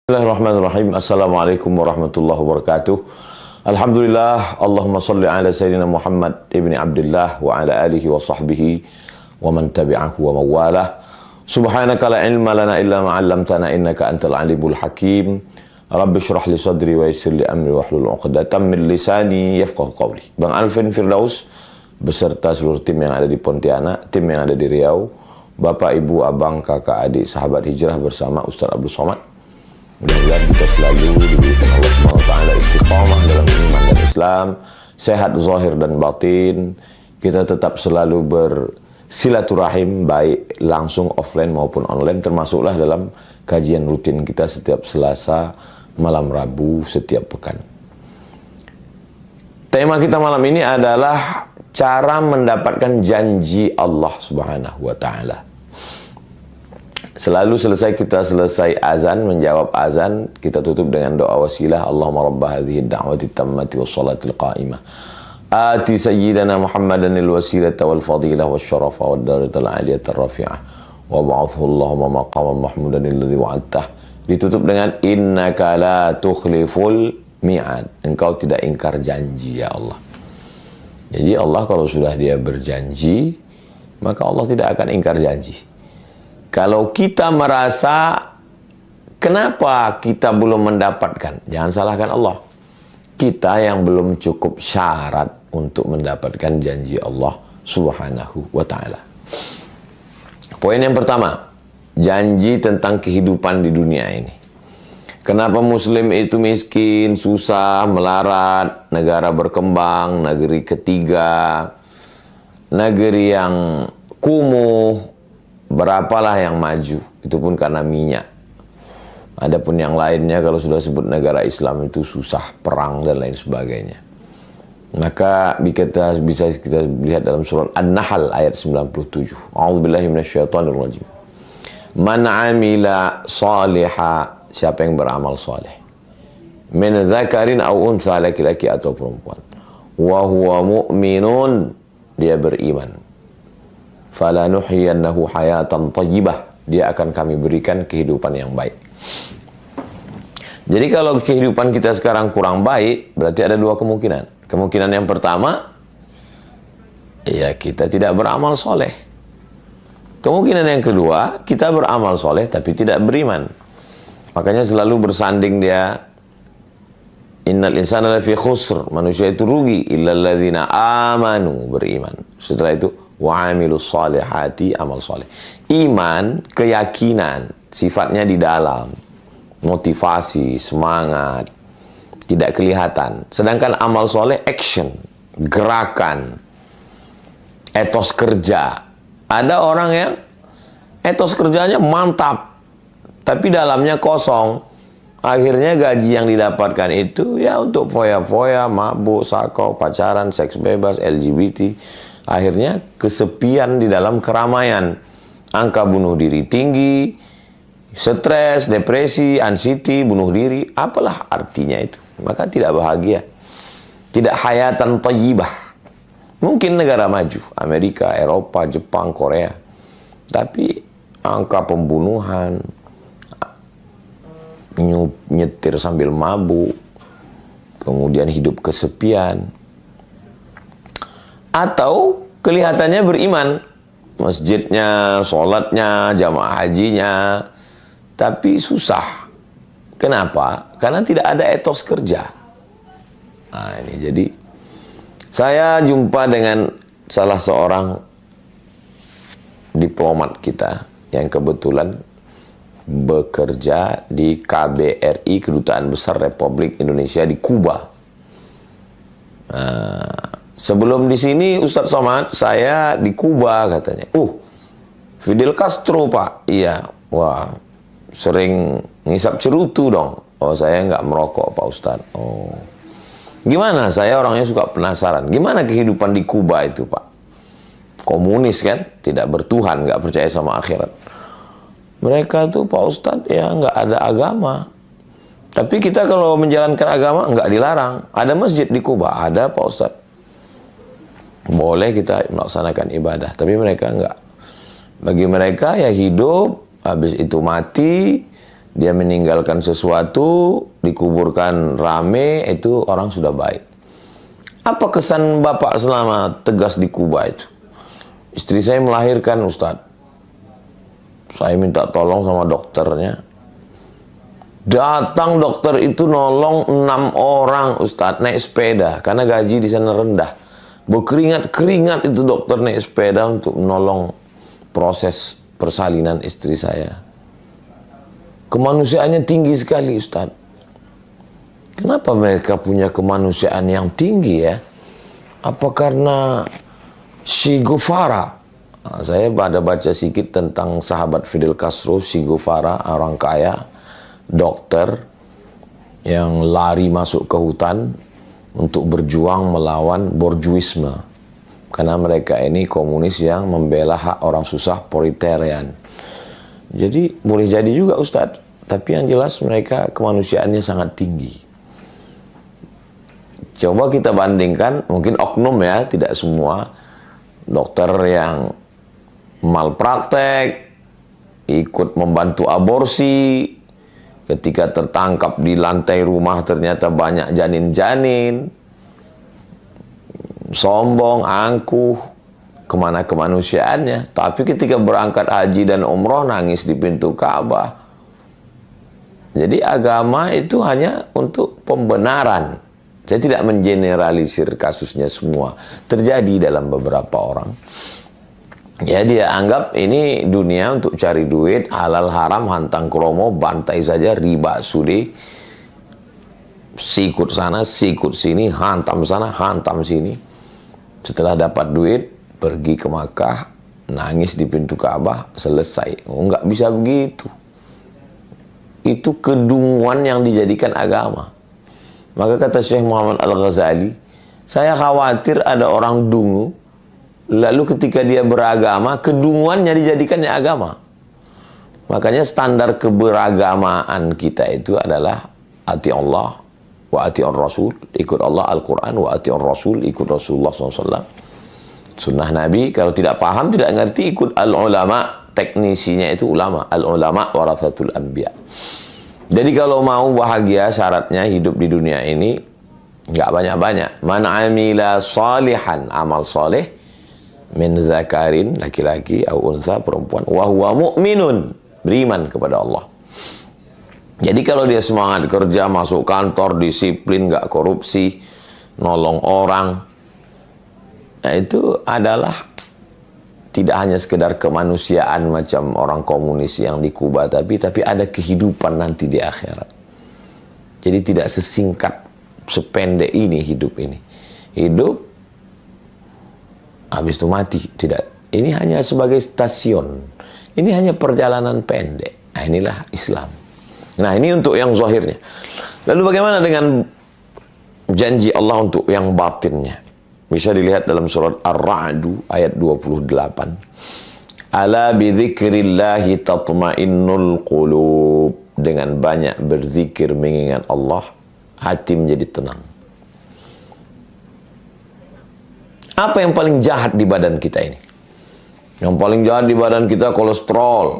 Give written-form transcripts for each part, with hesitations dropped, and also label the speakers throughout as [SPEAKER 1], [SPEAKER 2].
[SPEAKER 1] Bismillahirrahmanirrahim. Assalamualaikum warahmatullahi wabarakatuh. Alhamdulillah, Allahumma salli ala Sayyidina Muhammad ibni Abdullah wa ala alihi wa sahbihi wa man tabi'ahu wa mawalah. Subhanaka la ilma lana illa ma 'allamtana innaka antal alimul hakim. Rabbi shrah li sadri wa yassir li amri wahlul 'uqdatam min lisani yafqahu qawli. Bang Alvin Firdaus beserta seluruh tim yang ada di Pontianak, tim yang ada di Riau, Bapak, Ibu, Abang, Kakak, Adik, sahabat hijrah bersama Ustaz Abdul Somad. Mudah-mudahan kita selalu diberikan Allah SWT istiqamah dalam iman dan Islam, sehat zahir dan batin. Kita tetap selalu bersilaturahim, baik langsung offline maupun online, termasuklah dalam kajian rutin kita setiap Selasa, malam Rabu, setiap pekan. Tema kita malam ini adalah cara mendapatkan janji Allah Subhanahu wa Ta'ala. Selalu kita selesai azan, menjawab azan, kita tutup dengan doa wasilah. Allahumma rabba hadhihi ad-da'wati tammati was-salatil qa'imah. Ati sayyidana Muhammadan al-wasilata wal-fadilah wasyarafa wad-darajatal 'aliyatar rafi'ah. Wa ba'athu Allahumma maqaman mahmudan alladhi wa'adtah. Ditutup dengan innaka la tukhliful mi'ad. Engkau tidak ingkar janji ya Allah. Jadi Allah kalau sudah dia berjanji, maka Allah tidak akan ingkar janji. Kalau kita merasa kenapa kita belum mendapatkan, jangan salahkan Allah. Kita yang belum cukup syarat untuk mendapatkan janji Allah Subhanahu wa Ta'ala. Poin yang pertama, janji tentang kehidupan di dunia ini. Kenapa Muslim itu miskin, susah, melarat, negara berkembang, negeri ketiga, negeri yang kumuh, berapalah yang maju, itu pun karena minyak. Adapun yang lainnya kalau sudah sebut negara Islam itu susah, perang dan lain sebagainya. Maka kita bisa kita lihat dalam surat An-Nahl ayat 97. A'udzubillahi minasyaitonir rajim. Man 'amila shaliha, siapa yang beramal saleh, min dzakarin aw untha, laki-laki atau perempuan, wa huwa mu'minun, dia beriman, falanuhyiyannahu hayatan thayyibah, dia akan kami berikan kehidupan yang baik. Jadi kalau kehidupan kita sekarang kurang baik, berarti ada dua kemungkinan. Kemungkinan yang pertama, ya kita tidak beramal soleh. Kemungkinan yang kedua, kita beramal soleh tapi tidak beriman. Makanya selalu bersanding dia, innal insana lafi khusr, manusia itu rugi, illal ladzina amanu, beriman. Setelah itu wa amilus solihati, amal soleh. Iman, keyakinan, sifatnya di dalam, motivasi, semangat, tidak kelihatan. Sedangkan amal soleh, action, gerakan, etos kerja. Ada orang yang etos kerjanya mantap, tapi dalamnya kosong. Akhirnya gaji yang didapatkan itu ya untuk foya-foya, mabuk, sakau, pacaran, seks bebas, LGBT. Akhirnya kesepian di dalam keramaian. Angka bunuh diri tinggi, stres, depresi, anxiety, bunuh diri. Apalah artinya itu? Maka tidak bahagia. Tidak hayatan thayyibah. Mungkin negara maju, Amerika, Eropa, Jepang, Korea. Tapi angka pembunuhan, nyetir sambil mabuk, kemudian hidup kesepian, atau kelihatannya beriman, masjidnya, sholatnya, jamaah hajinya, tapi susah. Kenapa? Karena tidak ada etos kerja. Nah ini jadi, saya jumpa dengan salah seorang diplomat kita yang kebetulan bekerja di KBRI, Kedutaan Besar Republik Indonesia di Kuba. Sebelum di sini Ustadz Somad, saya di Kuba katanya. Fidel Castro Pak. Iya. Wah, sering ngisap cerutu dong. Oh, saya nggak merokok Pak Ustadz. Oh, gimana? Saya orangnya suka penasaran. Gimana kehidupan di Kuba itu Pak? Komunis kan? Tidak bertuhan, nggak percaya sama akhirat. Mereka tuh Pak Ustadz ya nggak ada agama. Tapi kita kalau menjalankan agama nggak dilarang. Ada masjid di Kuba, ada Pak Ustadz. Boleh kita melaksanakan ibadah, tapi mereka enggak. Bagi mereka ya hidup, habis itu mati, dia meninggalkan sesuatu, dikuburkan rame, itu orang sudah baik. Apa kesan bapak selama tegas di Kuba itu? Istri saya melahirkan, Ustadz. Saya minta tolong sama dokternya. Datang dokter itu nolong 6 orang, Ustadz, naik sepeda. Karena gaji di sana rendah. Berkeringat-keringat itu dokter naik sepeda untuk menolong proses persalinan istri saya. Kemanusiaannya tinggi sekali, Ustaz. Kenapa mereka punya kemanusiaan yang tinggi ya? Apa karena Che Guevara? Saya ada baca sedikit tentang sahabat Fidel Castro, Che Guevara, orang kaya, dokter, yang lari masuk ke hutan untuk berjuang melawan borjuisme. Karena mereka ini komunis yang membela hak orang susah, proletarian. Jadi boleh jadi juga, Ustadz. Tapi yang jelas mereka kemanusiaannya sangat tinggi. Coba kita bandingkan, mungkin oknum ya, tidak semua. Dokter yang malpraktek, ikut membantu aborsi, ketika tertangkap di lantai rumah ternyata banyak janin-janin, sombong, angkuh, kemana kemanusiaannya. Tapi ketika berangkat haji dan umroh nangis di pintu Ka'bah. Jadi agama itu hanya untuk pembenaran. Saya tidak mengeneralisir kasusnya semua. Terjadi dalam beberapa orang. Ya dia anggap ini dunia untuk cari duit, halal haram, hantang kromo, bantai saja, riba, sudi. Sikut sana, sikut sini, hantam sana, hantam sini. Setelah dapat duit, pergi ke Makkah, nangis di pintu Ka'bah, selesai. Nggak bisa begitu. Itu kedunguan yang dijadikan agama. Maka kata Syekh Muhammad Al-Ghazali, saya khawatir ada orang dungu, lalu ketika dia beragama, kedunguannya dijadikannya agama. Makanya standar keberagamaan kita itu adalah ati Allah wa ati Rasul, ikut Allah Al-Quran, wa ati Rasul, ikut Rasulullah SAW. Sunnah Nabi, kalau tidak paham, tidak ngerti, ikut al-ulama. Teknisinya itu ulama. Al-ulama warathatul anbiya. Jadi kalau mau bahagia, syaratnya hidup di dunia ini nggak banyak-banyak. Man amila salihan, amal soleh, min zakarin, laki-laki, au unsa, perempuan, wa huwa mu'minun, beriman kepada Allah. Jadi kalau dia semangat kerja, masuk kantor, disiplin, nggak korupsi, nolong orang, nah itu adalah tidak hanya sekedar kemanusiaan macam orang komunis yang di Kuba, tapi ada kehidupan nanti di akhirat. Jadi tidak sesingkat, sependek ini hidup ini. Hidup, habis itu mati. Tidak. Ini hanya sebagai stasiun. Ini hanya perjalanan pendek. Nah inilah Islam. Nah ini untuk yang zahirnya. Lalu bagaimana dengan janji Allah untuk yang batinnya? Bisa dilihat dalam surat Ar-Ra'd ayat 28. Ala bidzikrillahi tatma'innul qulub. Dengan banyak berzikir mengingat Allah, hati menjadi tenang. Apa yang paling jahat di badan kita ini? Yang paling jahat di badan kita kolesterol.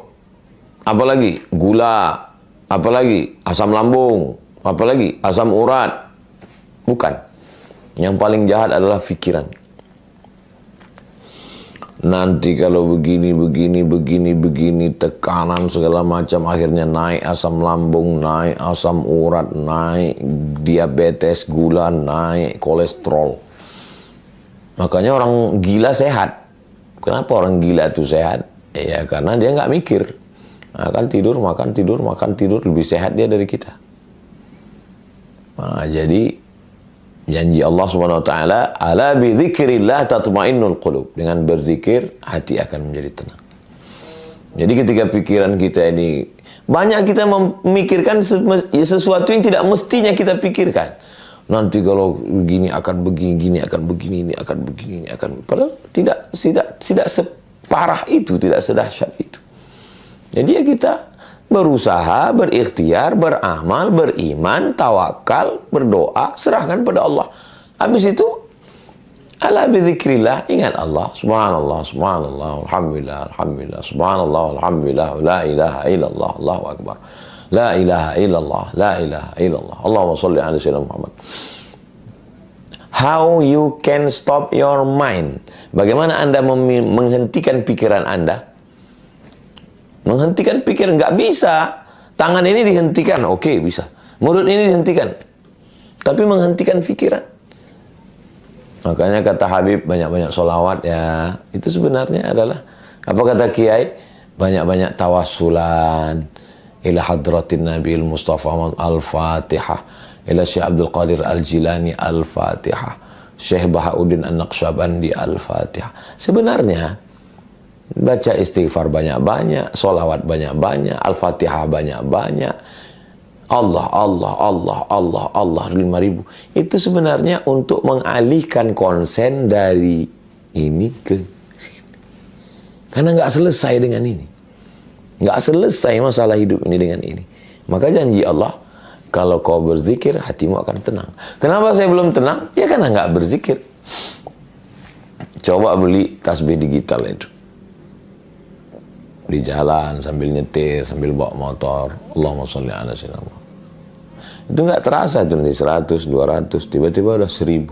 [SPEAKER 1] Apalagi gula. Apalagi asam lambung. Apalagi asam urat. Bukan. Yang paling jahat adalah pikiran. Nanti kalau begini, tekanan segala macam, akhirnya naik asam lambung, naik asam urat, naik diabetes, gula, naik kolesterol. Makanya orang gila sehat. Kenapa orang gila itu sehat? Ya karena dia nggak mikir. Makan tidur, lebih sehat dia dari kita. Nah, jadi janji Allah Subhanahu wa taala, ala bi dzikrillah tatmainnul qulub. Dengan berzikir hati akan menjadi tenang. Jadi ketika pikiran kita ini banyak, kita memikirkan sesuatu yang tidak mestinya kita pikirkan. Nanti kalau begini akan begini, gini akan begini, ini akan begini, ini akan, padahal tidak separah itu, tidak sedahsyat itu. Jadi ya kita berusaha, berikhtiar, beramal, beriman, tawakal, berdoa, serahkan pada Allah. Habis itu, ala bidzikrillah, ingat Allah. Subhanallah, subhanallah, alhamdulillah, alhamdulillah, subhanallah, alhamdulillah, la ilaha illallah, Allahu akbar. La ilaha illallah, la ilaha illallah. Allahumma sholli ala sayyidina Muhammad. How you can stop your mind? Bagaimana Anda menghentikan pikiran Anda? Menghentikan pikiran, nggak bisa. Tangan ini dihentikan, oke, bisa. Mulut ini dihentikan. Tapi menghentikan pikiran. Makanya kata Habib, banyak-banyak sholawat ya. Itu sebenarnya adalah, apa kata Kiai? Banyak-banyak tawassulan. Ila hadratin Nabil Mustafa Al-Fatihah. Ila Syekh Abdul Qadir Al-Jilani Al-Fatihah. Syekh Bahauddin An-Naqsyabandi Al-Fatihah. Sebenarnya baca istighfar banyak-banyak, sholawat banyak-banyak, Al-Fatihah banyak-banyak, Allah, Allah, Allah, Allah, Allah 5.000. Itu sebenarnya untuk mengalihkan konsen dari ini ke sini. Karena nggak selesai dengan ini. Nggak selesai masalah hidup ini dengan ini. Maka janji Allah, kalau kau berzikir, hatimu akan tenang. Kenapa saya belum tenang? Ya karena nggak berzikir. Coba beli tasbih digital itu. Di jalan, sambil nyetir, sambil bawa motor. Allahumma sholli ala sayyidina Muhammad. Itu nggak terasa tuh nanti 100, 200, tiba-tiba udah 1000.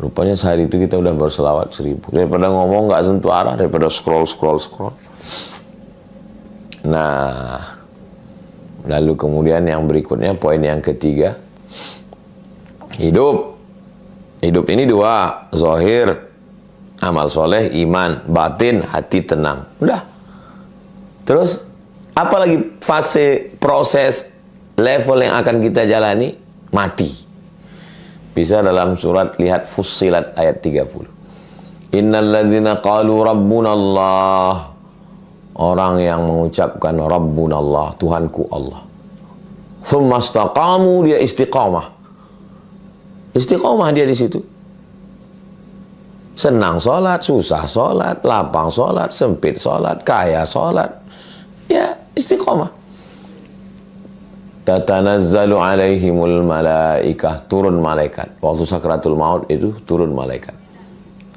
[SPEAKER 1] Rupanya sehari itu kita udah berselawat 1000. Daripada ngomong nggak sentuh arah, daripada scroll. Nah, lalu kemudian yang berikutnya, poin yang ketiga, hidup ini dua, zahir, amal soleh, iman, batin, hati tenang. Udah. Terus apalagi fase proses level yang akan kita jalani? Mati. Bisa dalam surat, lihat Fussilat ayat 30. Innal ladzina qalu rabbuna Allah. Orang yang mengucapkan rabbuna Allah, Tuhanku Allah. Tsumma istaqamu, dia istiqamah. Istiqamah dia di situ. Senang sholat, susah sholat, lapang sholat, sempit sholat, kaya sholat. Ya, istiqamah. Tatanazzalu alaihimul malaikah, turun malaikat. Waktu sakratul maut itu turun malaikat.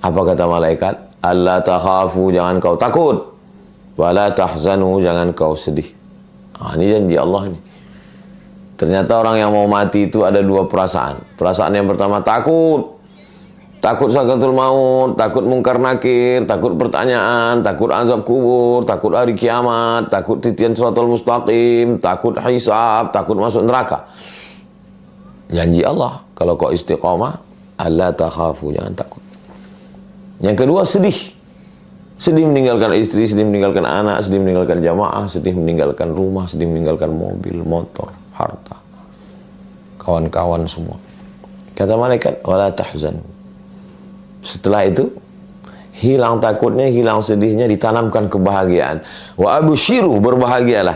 [SPEAKER 1] Apa kata malaikat? Alla takhafu, jangan kau takut. Wala tahzanu, jangan kau sedih. Ini janji Allah nih. Ternyata orang yang mau mati itu ada dua perasaan. Perasaan yang pertama takut. Takut sakratul maut, takut mungkar nakir, takut pertanyaan, takut azab kubur, takut hari kiamat, takut titian siratal mustaqim, takut hisab, takut masuk neraka. Janji Allah, kalau kau istiqamah, alla takhafu, jangan takut. Yang kedua, sedih. Sedih meninggalkan istri, sedih meninggalkan anak, sedih meninggalkan jamaah, sedih meninggalkan rumah, sedih meninggalkan mobil, motor, harta, kawan-kawan semua. Kata malaikat, wala tahzan. Setelah itu hilang takutnya, hilang sedihnya, ditanamkan kebahagiaan. Wa absyiru, berbahagialah.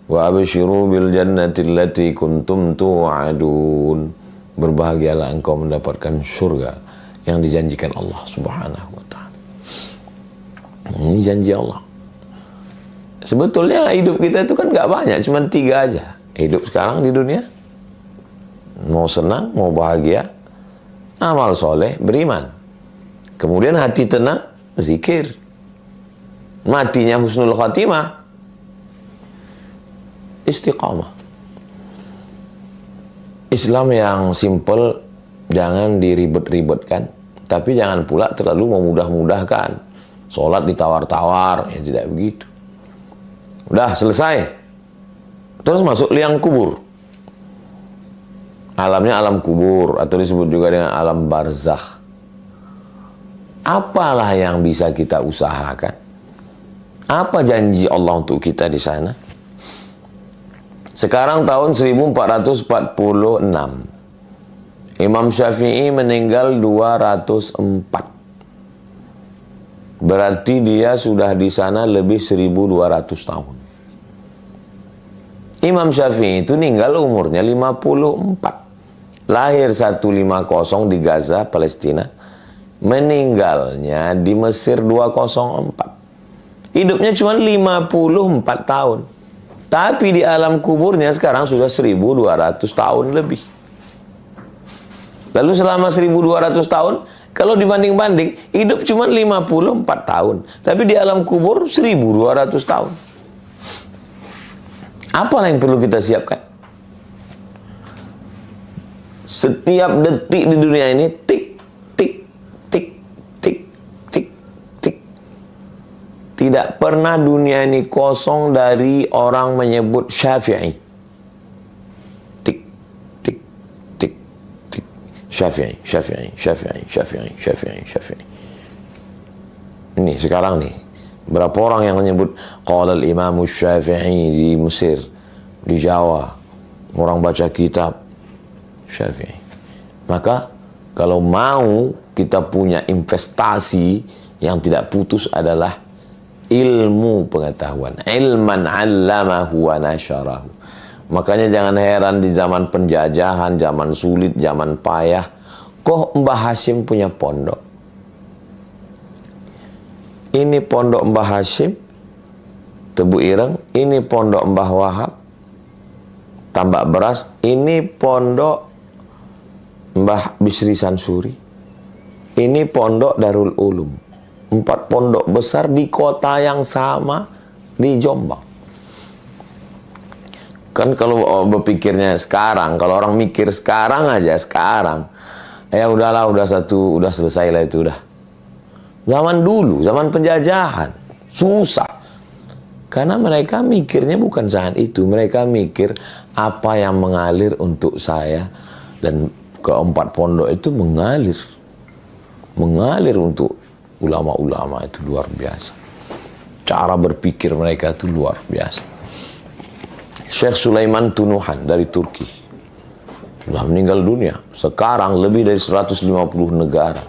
[SPEAKER 1] Wa absyiru bil jannati allati kuntum tu'adun. Berbahagialah engkau mendapatkan surga yang dijanjikan Allah Subhanahu wa taala. Ini janji Allah. Sebetulnya hidup kita itu kan gak banyak, cuma 3 aja. Hidup sekarang di dunia, mau senang, mau bahagia, amal soleh, beriman. Kemudian hati tenang, zikir. Matinya husnul khatimah, istiqamah. Islam yang simple, jangan diribet-ribetkan. Tapi jangan pula terlalu memudah-mudahkan. Sholat ditawar-tawar, ya tidak begitu. Udah selesai. Terus masuk liang kubur. Alamnya alam kubur, atau disebut juga dengan alam barzakh. Apalah yang bisa kita usahakan? Apa janji Allah untuk kita di sana? Sekarang tahun 1446. Imam Syafi'i meninggal 204. Berarti dia sudah di sana lebih 1200 tahun. Imam Syafi'i itu meninggal umurnya 54. Lahir 150 di Gaza, Palestina. Meninggalnya di Mesir 204. Hidupnya cuma 54 tahun. Tapi di alam kuburnya sekarang sudah 1200 tahun lebih. Lalu selama 1200 tahun, kalau dibanding-banding, hidup cuma 54 tahun. Tapi di alam kubur 1200 tahun. Apa yang perlu kita siapkan? Setiap detik di dunia ini tik, tik, tik, tik, tik, tik. Tidak pernah dunia ini kosong dari orang menyebut Syafi'i. Tik, tik, tik, tik. Syafi'i, Syafi'i, Syafi'i, Syafi'i, Syafi'i, Syafi'i. Ini sekarang nih, berapa orang yang menyebut qala al-Imam Syafi'i di Mesir, di Jawa. Orang baca kitab Syafi'i. Maka kalau mau kita punya investasi yang tidak putus adalah ilmu pengetahuan. Ilman 'allamahu wa nasyarahu. Makanya jangan heran di zaman penjajahan, zaman sulit, zaman payah, kok Mbah Hashim punya pondok. Ini pondok Mbah Hashim, Tebu Ireng, ini pondok Mbah Wahab, Tambak Beras, ini pondok Mbah Bisri Sansuri, ini pondok Darul Ulum. 4 pondok besar di kota yang sama, di Jombang. Kan kalau berpikirnya sekarang, kalau orang mikir sekarang aja, sekarang, ya udahlah, udah selesai lah itu udah. Zaman dulu, zaman penjajahan, susah. Karena mereka mikirnya bukan saat itu, mereka mikir apa yang mengalir untuk saya, dan ke-4 pondok itu mengalir untuk ulama-ulama itu luar biasa. Cara berpikir mereka itu luar biasa. Syekh Sulaiman Tunuhan dari Turki sudah meninggal dunia. Sekarang lebih dari 150 negara.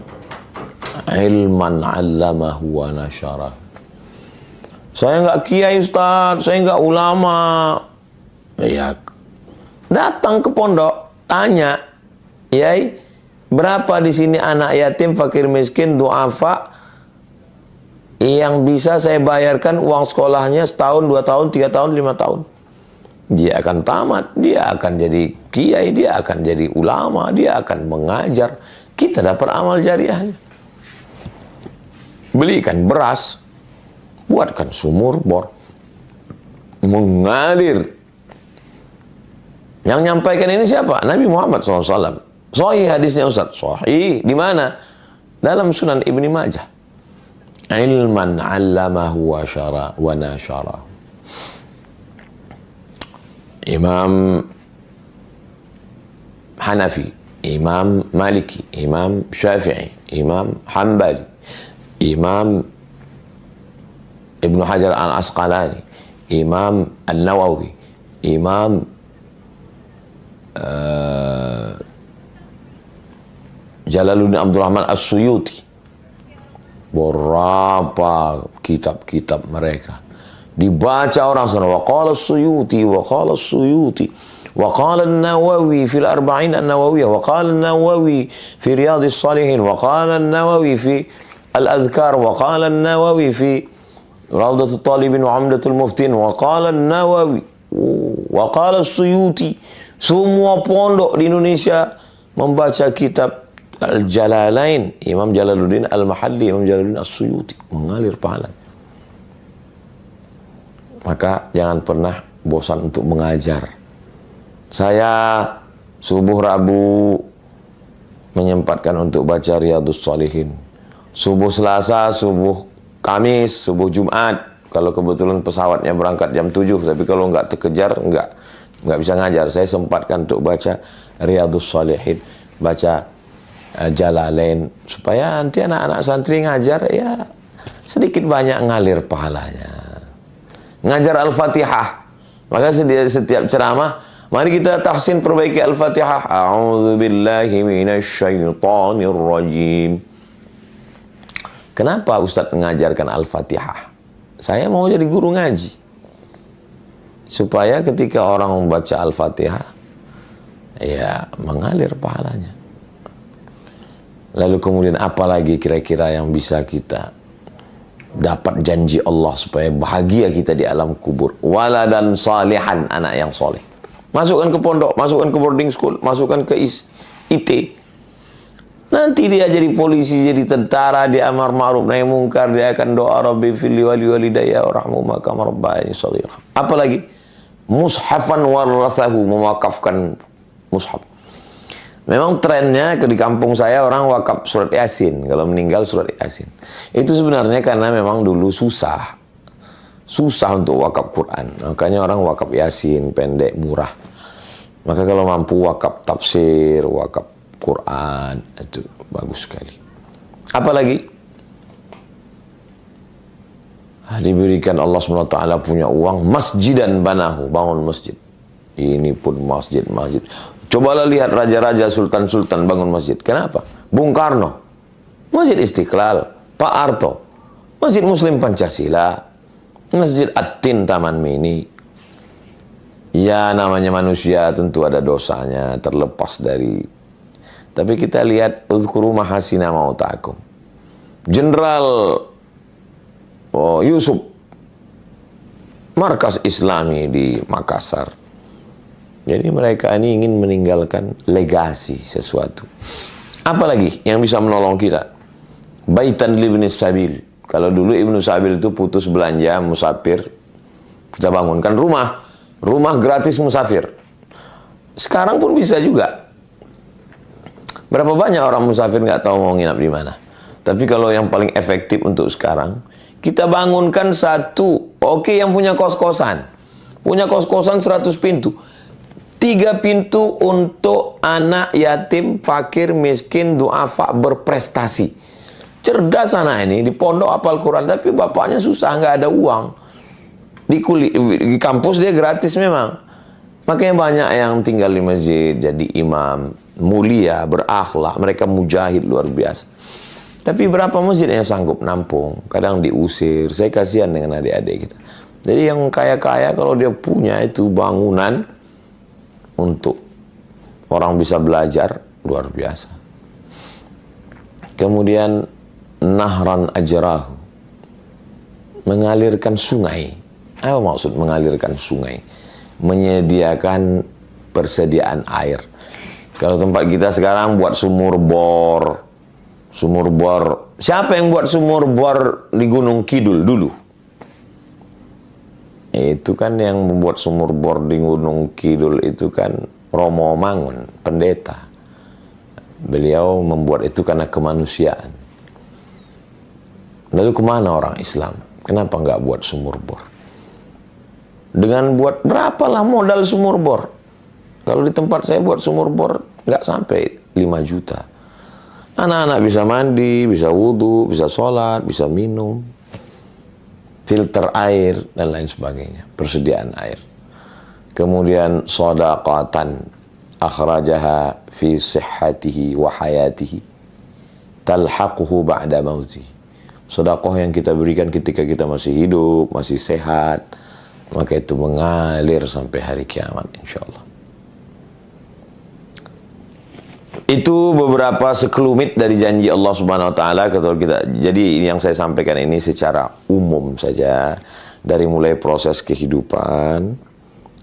[SPEAKER 1] Ilman 'allamahu wa nasyara. Saya nggak kiai Ustaz, saya nggak ulama. Ya, datang ke pondok, tanya, Yai, berapa di sini anak yatim, fakir miskin, duafa yang bisa saya bayarkan uang sekolahnya setahun, 2 tahun, 3 tahun, 5 tahun? Dia akan tamat, dia akan jadi kiai, dia akan jadi ulama, dia akan mengajar. Kita dapat amal jariahnya. Belikan beras, buatkan sumur bor, mengalir. Yang nyampaikan ini siapa? Nabi Muhammad SAW. Sahih hadisnya Ustaz. Sahih. Di mana? Dalam Sunan Ibni Majah. Ilman 'allamahu wa nasyara. Imam Hanafi, Imam Maliki, Imam Syafi'i, Imam Hanbali, Imam Ibnu Hajar al-Asqalani, Imam An-Nawawi, Imam Jalaluddin Abdul Rahman As-Suyuti. Berapa kitab-kitab mereka dibaca orang sana. Wa qala As-Suyuti, wa qala As-Suyuti, wa qala An-Nawawi fil Arba'in An-Nawawiyah, wa qala An-Nawawi fi Riyadhis Shalihin, wa qala An-Nawawi fi Al-Adhkar, wa qala An-Nawawi fi Rawdatul Talibin wa Umdatul Muftin, wa qala An-Nawawi, wa qala As-Suyuti. Semua pondok di Indonesia membaca kitab Al-Jalalain, Imam Jalaluddin Al-Mahalli, Imam Jalaluddin As-Suyuti, mengalir pahala. Maka jangan pernah bosan untuk mengajar. Saya subuh Rabu menyempatkan untuk baca Riyadhus Shalihin. Subuh Selasa, subuh Kamis, subuh Jumat. Kalau kebetulan pesawatnya berangkat jam 7, tapi kalau nggak terkejar, nggak bisa ngajar. Saya sempatkan untuk baca Riyadhus Shalihin, baca Jalalain, supaya nanti anak-anak santri ngajar ya sedikit banyak ngalir pahalanya. Ngajar Al-Fatihah, maka setiap ceramah mari kita tahsin perbaiki Al-Fatihah. A'udzubillahi minasyaitonir rajim. Kenapa Ustadz mengajarkan Al-Fatihah? Saya mau jadi guru ngaji, supaya ketika orang membaca Al-Fatihah ya mengalir pahalanya. Lalu kemudian apa lagi kira-kira yang bisa kita dapat janji Allah supaya bahagia kita di alam kubur? Waladan salihan, anak yang soleh. Masukkan ke pondok, masukkan ke boarding school, masukkan ke IT. Nanti dia jadi polisi, jadi tentara, dia amar ma'ruf nahi munkar, dia akan doa Rabbi fili wali walidayya warahmuhuma kama rabbayani shaghira. Apalagi mushafan warathahu, mewakafkan mushaf. Memang trennya di kampung saya orang wakaf surat Yasin, kalau meninggal surat Yasin. Itu sebenarnya karena memang dulu susah untuk wakaf Quran. Makanya orang wakaf Yasin, pendek, murah. Maka kalau mampu wakaf tafsir, wakaf Quran, itu bagus sekali. Apalagi diberikan Allah SWT punya uang, masjidan banahu, bangun masjid. Ini pun masjid. Cobalah lihat raja-raja, sultan-sultan bangun masjid. Kenapa? Bung Karno, Masjid Istiqlal. Pak Harto, Masjid Muslim Pancasila. Masjid At-Tin Taman Mini. Ya, namanya manusia tentu ada dosanya, terlepas dari. Tapi kita lihat, uzkuru mahasina mautakum. Jenderal Yusuf, markas Islami di Makassar. Jadi mereka ini ingin meninggalkan legasi sesuatu. Apalagi yang bisa menolong kita? Baitan libni sabil. Kalau dulu Ibnu Sabil itu putus belanja, musafir, kita bangunkan rumah gratis musafir. Sekarang pun bisa juga. Berapa banyak orang musafir nggak tahu mau nginap di mana. Tapi kalau yang paling efektif untuk sekarang, kita bangunkan satu. Oke, yang punya kos-kosan. Punya kos-kosan 100 pintu. 3 pintu untuk anak yatim, fakir, miskin, duafa, berprestasi. Cerdas anak ini, di pondok hafal Quran, tapi bapaknya susah, nggak ada uang. Di kampus dia gratis memang. Makanya banyak yang tinggal di masjid, jadi imam, mulia, berakhlak, mereka mujahid luar biasa. Tapi berapa masjid yang sanggup nampung? Kadang diusir, saya kasihan dengan adik-adik kita. Jadi yang kaya-kaya kalau dia punya itu bangunan, untuk orang bisa belajar, luar biasa. Kemudian nahran ajrahu, mengalirkan sungai. Apa maksud mengalirkan sungai? Menyediakan persediaan air. Kalau tempat kita sekarang buat sumur bor. Siapa yang buat sumur bor di Gunung Kidul dulu? Itu kan yang membuat sumur bor di Gunung Kidul itu kan Romo Mangun, pendeta. Beliau membuat itu karena kemanusiaan. Lalu kemana orang Islam? Kenapa nggak buat sumur bor? Dengan buat berapalah modal sumur bor? Kalau di tempat saya buat sumur bor nggak sampai 5 juta. Anak-anak bisa mandi, bisa wudhu, bisa sholat, bisa minum. Filter air, dan lain sebagainya. Persediaan air. Kemudian shadaqatan akhrajaha fi sihhatihi wa hayatihi talhaquhu ba'da mauti. Sedekah yang kita berikan ketika kita masih hidup, masih sehat, maka itu mengalir sampai hari kiamat insyaallah. Itu beberapa sekelumit dari janji Allah Subhanahu wa taala ketika kita. Jadi yang saya sampaikan ini secara umum saja, dari mulai proses kehidupan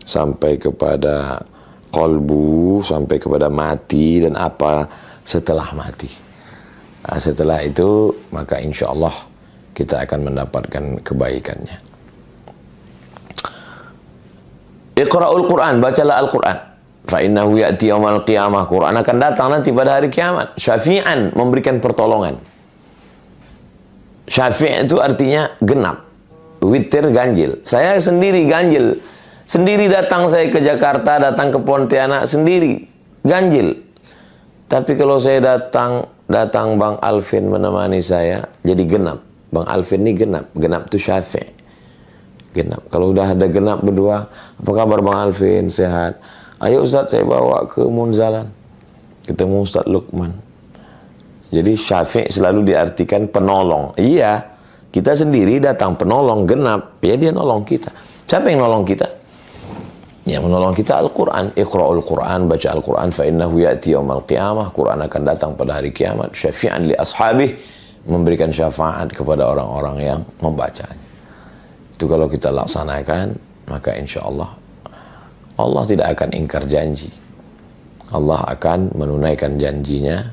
[SPEAKER 1] sampai kepada qalbu, sampai kepada mati dan apa setelah mati. Nah, setelah itu maka insya Allah kita akan mendapatkan kebaikannya. Iqra'ul Quran, bacalah Al-Quran. Fa innahu ya'ti yaumal qiyamah. Quran akan datang nanti pada hari kiamat. Syafi'an, memberikan pertolongan. Syafi' itu artinya genap. Witir, ganjil. Saya sendiri ganjil. Sendiri datang saya ke Jakarta, datang ke Pontianak sendiri. Ganjil. Tapi kalau saya datang Bang Alvin menemani saya, jadi genap. Bang Alvin ini genap. Genap itu Syafi'. Genap. Kalau udah ada genap berdua, apa kabar Bang Alvin? Sehat? Ayo Ustaz, saya bawa ke Munzalan. Ketemu Ustaz Luqman. Jadi Syafi' selalu diartikan penolong. Iya, kita sendiri datang penolong genap. Ya dia nolong kita. Siapa yang nolong kita? Yang menolong kita Al-Quran. Iqra'ul Quran, baca Al-Quran. Fa innahu ya'ti yaumal qiyamah. Quran akan datang pada hari kiamat. Syafi'an li ashabih. Memberikan syafaat kepada orang-orang yang membacanya. Itu kalau kita laksanakan, maka insya Allah Allah tidak akan ingkar janji. Allah akan menunaikan janjinya.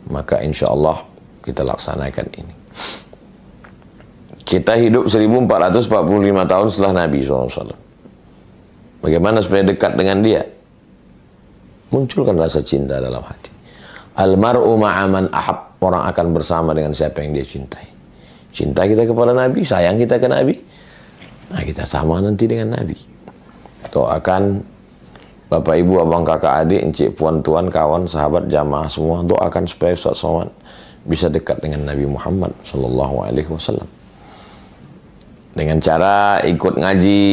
[SPEAKER 1] Maka insya Allah kita laksanakan ini. Kita hidup 1445 tahun setelah Nabi SAW. Bagaimana supaya dekat dengan dia? Munculkan rasa cinta dalam hati. Almar'u ma'aman ahab. Orang akan bersama dengan siapa yang dia cintai. Cinta kita kepada Nabi, sayang kita ke Nabi. Nah, kita sama nanti dengan Nabi. Doakan Bapak, Ibu, Abang, Kakak, Adik, Encik, Puan, Tuan, kawan, sahabat, jamaah semua. Doakan supaya Ustaz Somad bisa dekat dengan Nabi Muhammad SAW. Dengan cara ikut ngaji,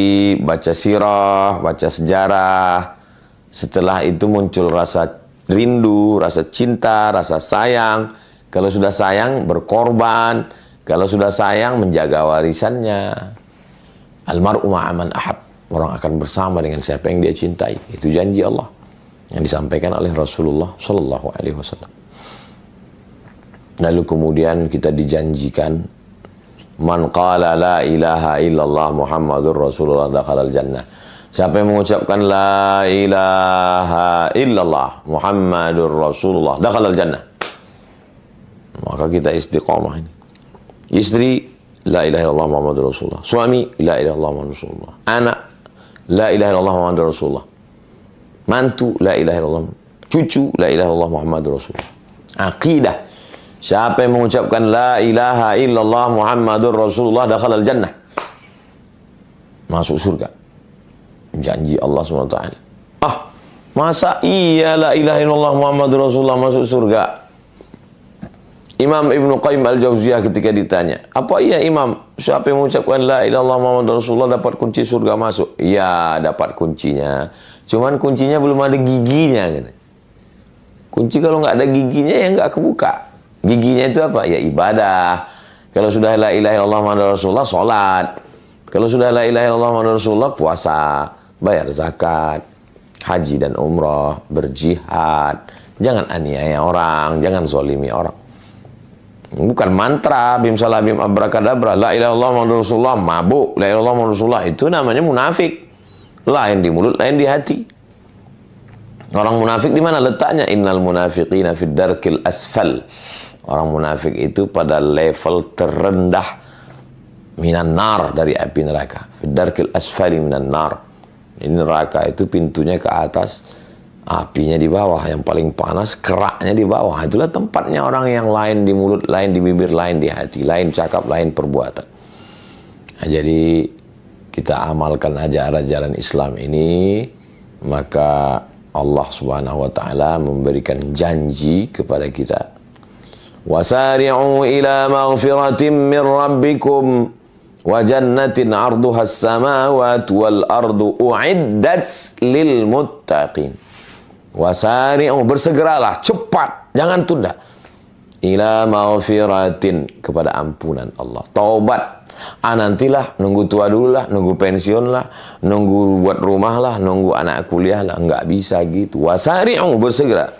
[SPEAKER 1] baca sirah, baca sejarah. Setelah itu muncul rasa rindu, rasa cinta, rasa sayang. Kalau sudah sayang, berkorban. Kalau sudah sayang, menjaga warisannya. Almar'u ma'aman ahab. Orang akan bersama dengan siapa yang dia cintai. Itu janji Allah yang disampaikan oleh Rasulullah SAW. Lalu kemudian kita dijanjikan, man qala la ilaha illallah Muhammadur Rasulullah dakhalal jannah. Siapa yang mengucapkan la ilaha illallah Muhammadur Rasulullah dakhalal jannah, maka kita istiqamah ini. Istri, la ilaha illallah Muhammadur Rasulullah. Suami, la ilaha illallah Muhammadur Rasulullah. Anak, la ilaha illallah Muhammadur Rasulullah. Mantu, la ilaha illallah. Cucu, la ilaha illallah Muhammadur Rasulullah. Aqidah, siapa yang mengucapkan la ilaha illallah Muhammadur Rasulullah dakhalal jannah, masuk surga. Janji Allah SWT. Masa iya la ilaha illallah Muhammadur Rasulullah masuk surga? Imam Ibnu Qayyim Al-Jauziyah ketika ditanya, apa iya Imam, siapa yang mengucapkan la ilaha illallah Muhammadur Rasulullah dapat kunci surga masuk? Ya, dapat kuncinya. Cuman kuncinya belum ada giginya. Kunci kalau nggak ada giginya ya nggak kebuka. Giginya itu apa? Ya ibadah. Kalau sudah la ilaha illallah Muhammadur Rasulullah, sholat. Kalau sudah la ilaha illallah Muhammadur Rasulullah, puasa, bayar zakat, haji dan umrah, berjihad. Jangan aniaya orang, jangan zolimi orang. Bukan mantra, bim salah bim abrakadabra, la ilaha illallah Muhammadur Rasulullah, mabuk, la ilaha illallah Muhammadur Rasulullah, itu namanya munafik. Lain di mulut, lain di hati. Orang munafik di mana letaknya? Innal munafiqina fid darkil asfal. Orang munafik itu pada level terendah minan nar, dari api neraka. Fid darkil asfali minan nar. Ini neraka itu pintunya ke atas, apinya di bawah, yang paling panas keraknya di bawah. Itulah tempatnya orang yang lain di mulut, lain di bibir, lain di hati, lain cakap, lain perbuatan. Nah, jadi kita amalkan aja ajaran Islam ini, maka Allah Subhanahu wa taala memberikan janji kepada kita. Wasari'u ila maghfiratin min rabbikum wa jannatin 'arduha as-samawati wal ardu u'iddat lil muttaqin. Wasari'u, bersegeralah, cepat, jangan tunda. Ila maghfiratin, kepada ampunan Allah. Taubat. Nantilah, nunggu tua dulu lah, nunggu pensiun lah, nunggu buat rumah lah, nunggu anak kuliah lah. Enggak bisa gitu. Wasari'u, bersegera.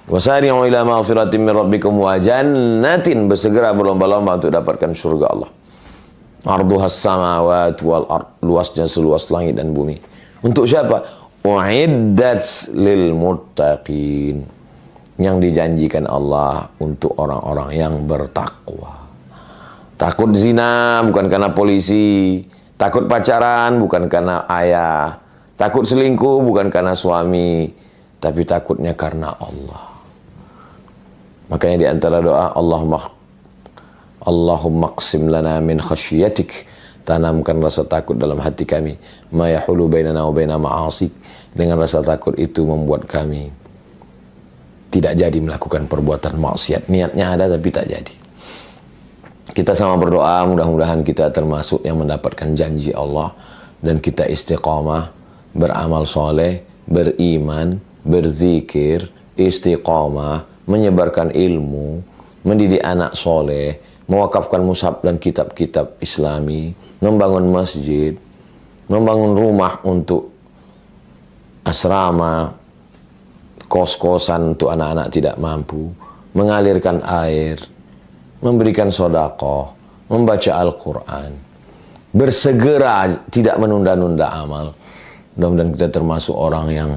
[SPEAKER 1] Wasari'u ila maghfiratin min rabbikum wa jannatin, bersegera berlomba-lomba untuk dapatkan surga Allah. Arduhas samawati wal ard, luasnya seluas langit dan bumi. Untuk siapa? U'iddat lil muttaqin, yang dijanjikan Allah untuk orang-orang yang bertakwa. Takut zina bukan karena polisi, takut pacaran bukan karena ayah, takut selingkuh bukan karena suami, tapi takutnya karena Allah. Makanya di antara doa, Allahumma qsim lana min khasyiatik, tanamkan rasa takut dalam hati kami, ma yahulu bainana wa baina ma'asik. Dengan rasa takut itu membuat kami tidak jadi melakukan perbuatan maksiat. Niatnya ada tapi tak jadi. Kita sama berdoa, mudah-mudahan kita termasuk yang mendapatkan janji Allah, dan kita istiqamah, beramal soleh, beriman, berzikir, istiqamah, menyebarkan ilmu, mendidik anak soleh, mewakafkan mushaf dan kitab-kitab Islami, membangun masjid, membangun rumah untuk asrama, kos-kosan untuk anak-anak tidak mampu, mengalirkan air, memberikan sedekah, membaca Al-Quran, bersegera, tidak menunda-nunda amal. Mudah-mudahan kita termasuk orang yang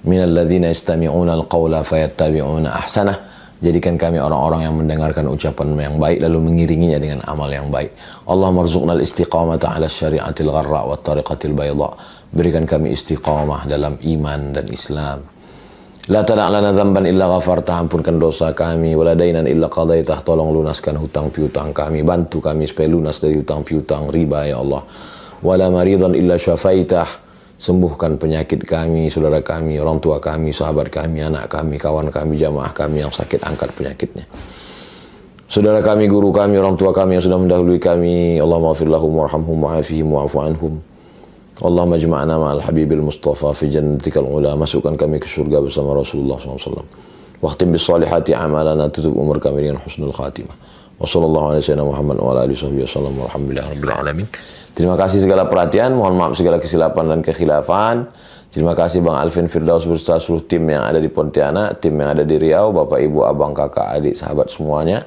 [SPEAKER 1] minal ladzina yastami'una al-qawla fayattabi'una ahsanah. Jadikan kami orang-orang yang mendengarkan ucapan yang baik lalu mengiringinya dengan amal yang baik. Allahumma rzuqna al-istiqamata ala syari'atil gharra wa tariqatil bayda. Berikan kami istiqamah dalam iman dan Islam. La tada' lana dzamban illa ghafartah, ampunkan dosa kami, wala dainan illa qadaitah, tolong lunaskan hutang piutang kami, bantu kami supaya lunas dari hutang piutang riba ya Allah. Wala maridan illa syafaitah, sembuhkan penyakit kami, saudara kami, orang tua kami, sahabat kami, anak kami, kawan kami, jamaah kami yang sakit, angkat penyakitnya. Saudara kami, guru kami, orang tua kami yang sudah mendahului kami, Allahumma ghfir lahum warhamhum wa'afihim wa'afu anhum. Allahumma jma'na ma'al habibil mustafa fi jannatikal ula, masukkan kami ke surga bersama Rasulullah SAW. Waqtim bis salihati amalana, tutup umur kami dengan husnul khatimah. Wa sallallahu alaihi wasallam Muhammad wa ala alihi wasallam walhamdulillahi rabbil alamin. Terima kasih segala perhatian, mohon maaf segala kesilapan dan kekhilafan. Terima kasih Bang Alvin Firdaus beserta seluruh tim yang ada di Pontianak, tim yang ada di Riau, Bapak Ibu, Abang, Kakak, Adik, sahabat semuanya.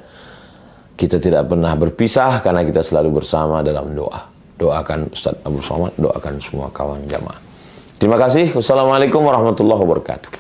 [SPEAKER 1] Kita tidak pernah berpisah karena kita selalu bersama dalam doa. Doakan Ustaz Abu Somad, doakan semua kawan jamaah. Terima kasih. Wassalamualaikum warahmatullahi wabarakatuh.